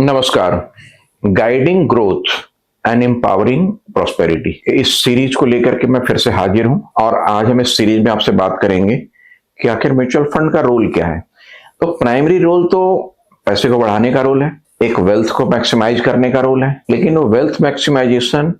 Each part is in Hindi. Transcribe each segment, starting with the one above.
नमस्कार। Guiding growth and empowering prosperity इस सीरीज को लेकर के मैं फिर से हाजिर हूं और आज हम इस सीरीज में आपसे बात करेंगे कि आखिर म्यूचुअल फंड का रोल क्या है। तो प्राइमरी रोल तो पैसे को बढ़ाने का रोल है, एक वेल्थ को मैक्सिमाइज करने का रोल है, लेकिन वो वेल्थ मैक्सिमाइजेशन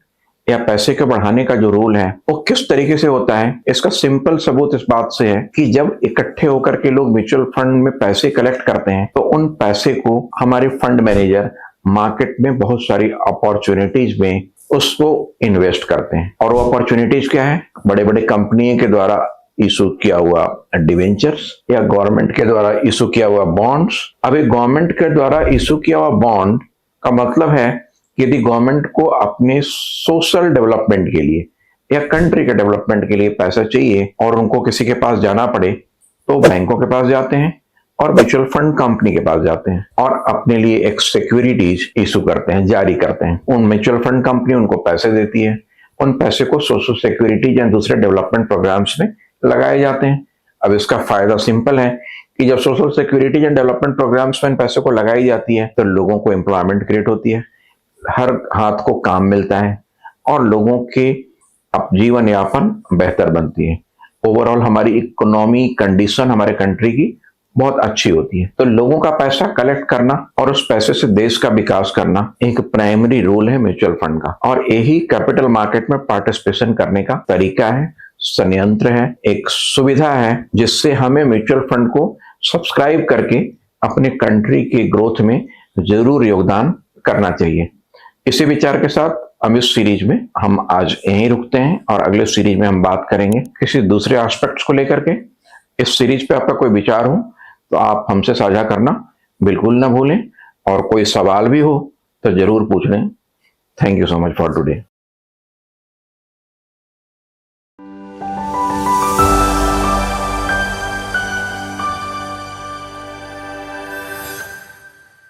या पैसे के बढ़ाने का जो रोल है वो किस तरीके से होता है, इसका सिंपल सबूत इस बात से है कि जब इकट्ठे होकर के लोग म्यूचुअल फंड में पैसे कलेक्ट करते हैं तो उन पैसे को हमारे फंड मैनेजर मार्केट में बहुत सारी अपॉर्चुनिटीज में उसको इन्वेस्ट करते हैं। और वो अपॉर्चुनिटीज क्या है? बड़े बड़े कंपनियों के द्वारा इशू किया हुआ डिवेंचर्स या गवर्नमेंट के द्वारा इशू किया हुआ बॉन्ड्स। अब एक गवर्नमेंट के द्वारा इशू किया हुआ बॉन्ड का मतलब है यदि गवर्नमेंट को अपने सोशल डेवलपमेंट के लिए या कंट्री के डेवलपमेंट के लिए पैसा चाहिए और उनको किसी के पास जाना पड़े तो बैंकों के पास जाते हैं और म्यूचुअल फंड कंपनी के पास जाते हैं और अपने लिए एक सिक्योरिटीज इशू करते हैं, जारी करते हैं। उन म्यूचुअल फंड कंपनी उनको पैसे देती है, उन पैसे को सोशल सिक्योरिटीज या दूसरे डेवलपमेंट प्रोग्राम्स में लगाए जाते हैं। अब इसका फायदा सिंपल है कि जब social securities and development programmes में इन पैसों को लगाई जाती है तो लोगों को एम्प्लॉयमेंट क्रिएट होती है, हर हाथ को काम मिलता है और लोगों के अब जीवन यापन बेहतर बनती है। ओवरऑल हमारी इकोनॉमी कंडीशन हमारे कंट्री की बहुत अच्छी होती है। तो लोगों का पैसा कलेक्ट करना और उस पैसे से देश का विकास करना एक प्राइमरी रोल है म्यूचुअल फंड का, और यही कैपिटल मार्केट में पार्टिसिपेशन करने का तरीका है, संयंत्र है, एक सुविधा है जिससे हमें म्यूचुअल फंड को सब्सक्राइब करके अपने कंट्री के ग्रोथ में जरूर योगदान करना चाहिए। इसी विचार के साथ हम इस सीरीज में हम आज यहीं रुकते हैं और अगले सीरीज में हम बात करेंगे किसी दूसरे एस्पेक्ट्स को लेकर के। इस सीरीज पे आपका कोई विचार हो तो आप हमसे साझा करना बिल्कुल ना भूलें, और कोई सवाल भी हो तो जरूर पूछ लें। Thank you so much for today.